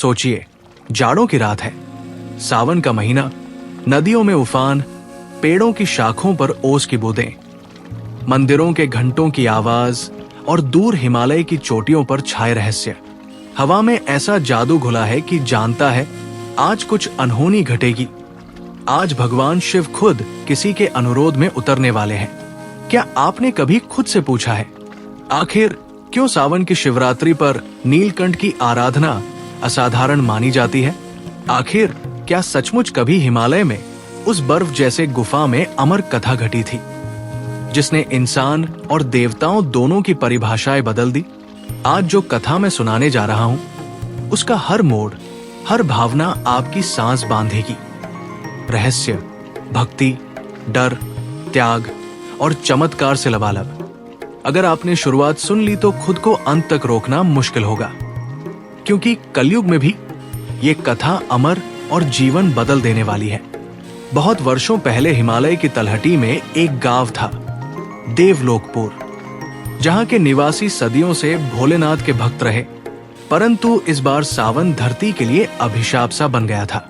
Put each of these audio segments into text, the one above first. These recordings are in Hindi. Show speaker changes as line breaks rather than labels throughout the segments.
सोचिए, जाड़ों की रात है, सावन का महीना, नदियों में उफान, पेड़ों की शाखों पर ओस की बूंदें, मंदिरों के घंटों की आवाज और दूर हिमालय की चोटियों पर छाए रहस्य। हवा में ऐसा जादू घुला है कि जानता है आज कुछ अनहोनी घटेगी। आज भगवान शिव खुद किसी के अनुरोध में उतरने वाले हैं। क्या आपने कभी खुद से पूछा है, आखिर क्यों सावन की शिवरात्रि पर नीलकंठ की आराधना असाधारण मानी जाती है? आखिर क्या सचमुच कभी हिमालय में उस बर्फ जैसे गुफा में अमर कथा घटी थी, जिसने इंसान और देवताओं दोनों की परिभाषाएं बदल दी? आज जो कथा मैं सुनाने जा रहा हूं, उसका हर मोड़, हर भावना आपकी सांस बांधेगी। रहस्य, भक्ति, डर, त्याग और चमत्कार से लबालब। अगर आपने शुरुआत सुन ली तो खुद को अंत तक रोकना मुश्किल होगा, क्योंकि कलयुग में भी ये कथा अमर और जीवन बदल देने वाली है। बहुत वर्षों पहले हिमालय की तलहटी में एक गांव था, देवलोकपुर, जहां के निवासी सदियों से भोलेनाथ के भक्त रहे। परंतु इस बार सावन धरती के लिए अभिशाप सा बन गया था।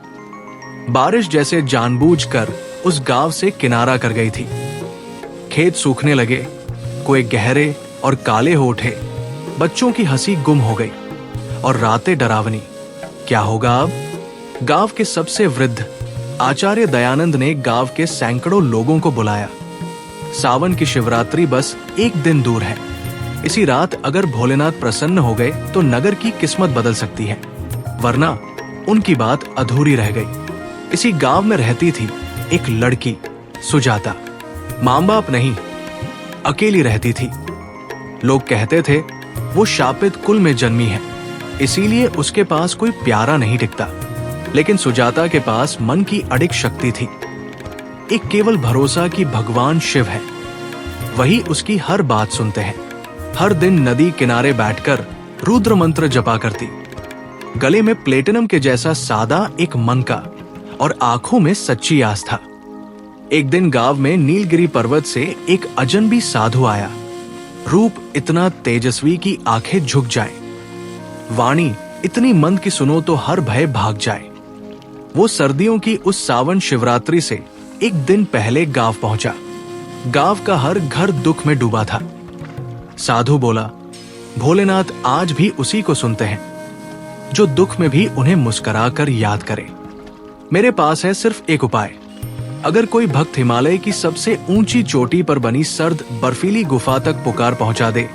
बारिश जैसे जानबूझकर उस गांव से किनारा कर गई थी। खेत सूखने लगे, कुएं गहरे और काले हो उठे, बच्चों की हंसी गुम हो गई और रातें डरावनी। क्या होगा अब? गांव के सबसे वृद्ध आचार्य दयानंद ने गांव के सैकड़ों लोगों को बुलाया। सावन की शिवरात्रि बस एक दिन दूर है। इसी रात अगर भोलेनाथ प्रसन्न हो गए तो नगर की किस्मत बदल सकती है, वरना उनकी बात अधूरी रह गई। इसी गांव में रहती थी एक लड़की, सुजाता। मां बाप नहीं, अकेली रहती थी। लोग कहते थे वो शापित कुल में जन्मी है, इसीलिए उसके पास कोई प्यारा नहीं टिकता। लेकिन सुजाता के पास मन की अडिग शक्ति थी, एक केवल भरोसा कि भगवान शिव है, वही उसकी हर बात सुनते हैं। हर दिन नदी किनारे बैठकर रुद्र मंत्र जपा करती, गले में प्लेटिनम के जैसा सादा एक मनका और आंखों में सच्ची आस्था। एक दिन गांव में नीलगिरी पर्वत से एक अजनबी साधु आया। रूप इतना तेजस्वी कि आंखें झुक जाएं, वाणी इतनी मंद कि सुनो तो हर भय भाग जाए। वो सर्दियों की उस सावन शिवरात्रि से एक दिन पहले गांव पहुंचा। गांव का हर घर दुख में डूबा था। साधु बोला, भोलेनाथ आज भी उसी को सुनते हैं जो दुख में भी उन्हें मुस्कुराकर याद करे। मेरे पास है सिर्फ एक उपाय। अगर कोई भक्त हिमालय की सबसे ऊंची चोटी पर बनी सर्द बर्फीली गुफा तक पुकार पहुंचा दे,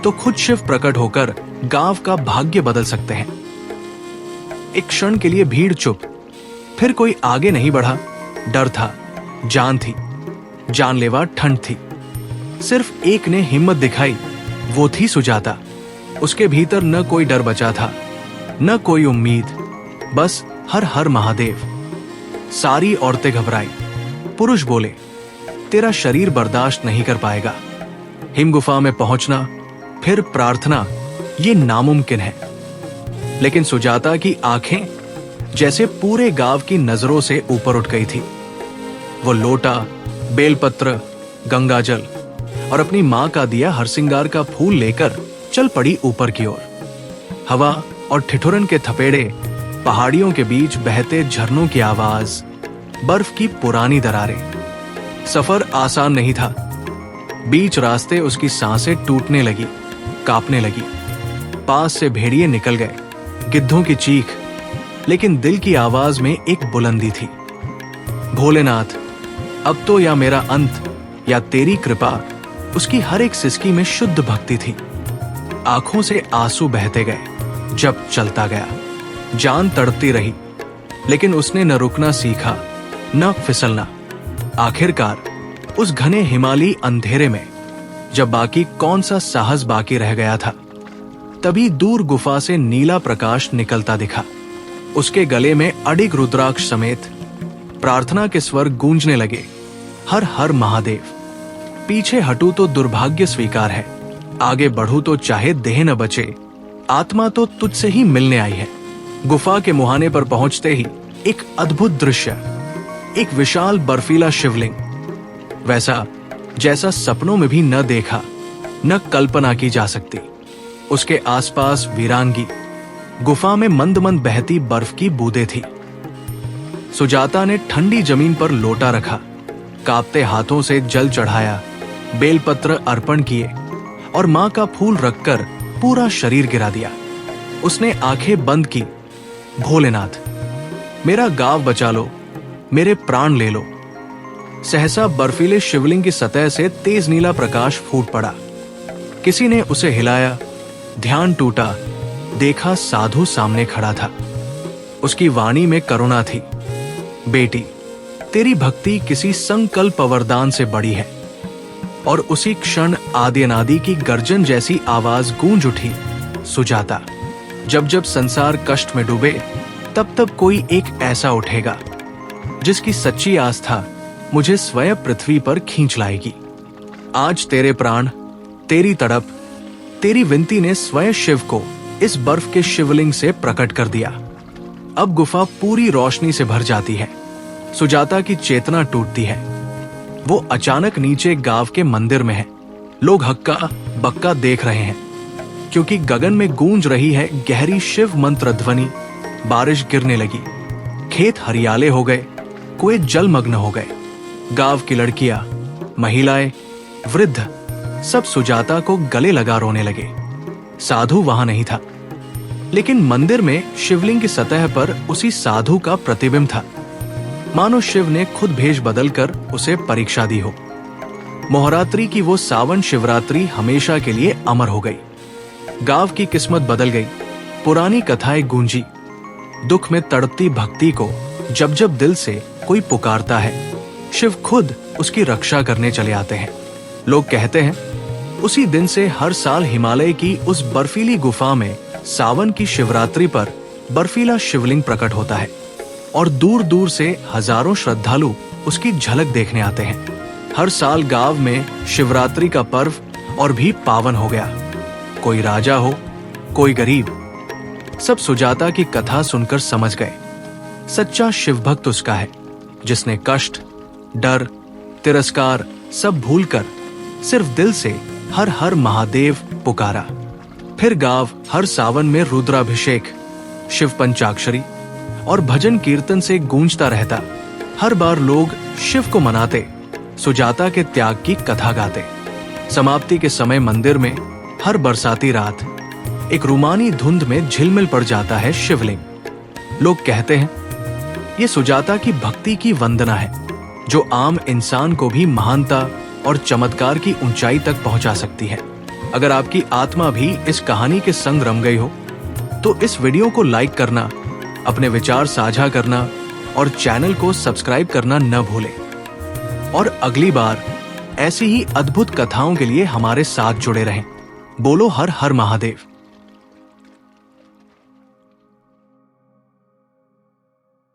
तो खुद शिव प्रकट होकर गांव का भाग्य बदल सकते हैं। एक क्षण के लिए भीड़ चुप, फिर कोई आगे नहीं बढ़ा। डर था, जान थी, जानलेवा ठंड थी। सिर्फ एक ने हिम्मत दिखाई, वो थी सुजाता। उसके भीतर न कोई डर बचा था, न कोई उम्मीद, बस हर हर महादेव। सारी औरतें घबराई। पुरुष बोले, तेरा शरीर बर्दाश्त नहीं कर पाएगा। हिमगुफा में पहुंचना, फिर प्रार्थना, ये नामुमकिन है। लेकिन सुजाता की आंखें जैसे पूरे गांव की नजरों से ऊपर उठ गई थी। वो लोटा, बेलपत्र, गंगाजल और अपनी मां का दिया हरसिंगार का फूल लेकर चल पड़ी ऊपर की ओर। हवा और ठिठुरन के थपेड़े, पहाड़ियों के बीच बहते झरनों की आवाज, बर्फ की पुरानी दरारें। सफर आसान नहीं था। बीच रास्ते उसकी सांसें टूटने लगी, कांपने लगी। पास से भेड़िए निकल गए, गिद्धों की चीख, लेकिन दिल की आवाज में एक बुलंदी थी, भोलेनाथ, अब तो या मेरा अंत या तेरी कृपा। उसकी हर एक सिसकी में शुद्ध भक्ति थी। आंखों से आंसू बहते गए। जब चलता गया, जान तड़पती रही, लेकिन उसने न रुकना सीखा, न फिसलना। आखिरकार उस घने हिमालयी अंधेरे में जब बाकी कौन सा साहस बाकी रह गया था, तभी दूर गुफा से नीला प्रकाश निकलता दिखा। उसके गले में अडिग रुद्राक्ष समेत प्रार्थना के स्वर गूंजने लगे, हर हर महादेव। पीछे हटूं तो दुर्भाग्य स्वीकार है, आगे बढ़ूं तो चाहे देह न बचे, आत्मा तो तुझसे ही मिलने आई है। गुफा के मुहाने पर पहुंचते ही एक अद्भुत दृश्य, एक विशाल बर्फीला शिवलिंग, वैसा जैसा सपनों में भी न देखा, न कल्पना की जा सकती। उसके आसपास वीरांगी, गुफा में मंद मंद बहती बर्फ की बूंदें थी। सुजाता ने ठंडी जमीन पर लोटा रखा, कांपते हाथों से जल चढ़ाया, बेलपत्र अर्पण किए और मां का फूल रखकर पूरा शरीर गिरा दिया। उसने आंखें बंद की। भोलेनाथ, मेरा गांव बचा लो, मेरे प्राण ले लो। सहसा बर्फीले शिवलिंग की सतह से तेज नीला प्रकाश फूट पड़ा। किसी ने उसे हिलाया, ध्यान टूटा, देखा साधु सामने खड़ा था। उसकी वाणी में करुणा थी। बेटी, तेरी भक्ति किसी संकल्प वरदान से बड़ी है। और उसी क्षण आदि अनादि की गर्जन जैसी आवाज गूंज उठी। सुजाता, जब जब संसार कष्ट में डूबे, तब तब कोई एक ऐसा उठेगा जिसकी सच्ची आस्था मुझे स्वयं पृथ्वी पर खींच लाएगी। आज तेरे प्राण, तेरी तड़प, तेरी विनती ने स्वयं शिव को इस बर्फ के शिवलिंग से प्रकट कर दिया। अब गुफा पूरी रोशनी से भर जाती है। सुजाता की चेतना टूटती है। वो अचानक नीचे गांव के मंदिर में है। लोग हक्का बक्का देख रहे हैं, क्योंकि गगन में गूंज रही है गहरी शिव मंत्र ध्वनि। बारिश गिरने लगी, खेत हरियाले हो गए, कुएं जलमग्न हो गए। गांव की लड़कियां, महिलाएं, वृद्ध सब सुजाता को गले लगा रोने लगे। साधु वहां नहीं था, लेकिन मंदिर में शिवलिंग की सतह पर उसी साधु का प्रतिबिंब था। मानो शिव ने खुद भेष बदलकर उसे परीक्षा दी हो। मोहरात्रि की वो सावन शिवरात्रि हमेशा के लिए अमर हो गई। गांव की किस्मत बदल गई। पुरानी कथाएं गूंजी। दुख में तड़पती भक्ति को जब जब दिल से कोई पुकारता है, शिव खुद उसकी रक्षा करने चले आते हैं। लोग कहते हैं, उसी दिन से हर साल हिमालय की उस बर्फीली गुफा में सावन की शिवरात्रि पर बर्फीला शिवलिंग प्रकट होता है और दूर दूर से हजारों श्रद्धालु उसकी झलक देखने आते हैं। हर साल गांव में शिवरात्रि का पर्व और भी पावन हो गया। कोई राजा हो, कोई गरीब, सब सुजाता की कथा सुनकर समझ गए, सच्चा शिवभक्त उसका है जिसने कष्ट, डर, तिरस्कार सब भूलकर सिर्फ दिल से हर हर महादेव पुकारा। फिर गांव हर सावन में रुद्राभिषेक, शिव पंचाक्षरी और भजन कीर्तन से गूंजता रहता। हर बार लोग शिव को मनाते, सुजाता के त्याग की कथा गाते। समाप्ति के समय मंदिर में हर बरसाती रात एक रूमानी धुंध में झिलमिल पड़ जाता है शिवलिंग। लोग कहते हैं, ये सुजाता की भक्ति की वंदना है, जो आम इंसान को भी महानता और चमत्कार की ऊंचाई तक पहुंचा सकती है। अगर आपकी आत्मा भी इस कहानी के संग रम गई हो, तो इस वीडियो को लाइक करना, अपने विचार साझा करना और चैनल को सब्सक्राइब करना न भूलें। और अगली बार ऐसी ही अद्भुत कथाओं के लिए हमारे साथ जुड़े रहें। बोलो हर हर महादेव।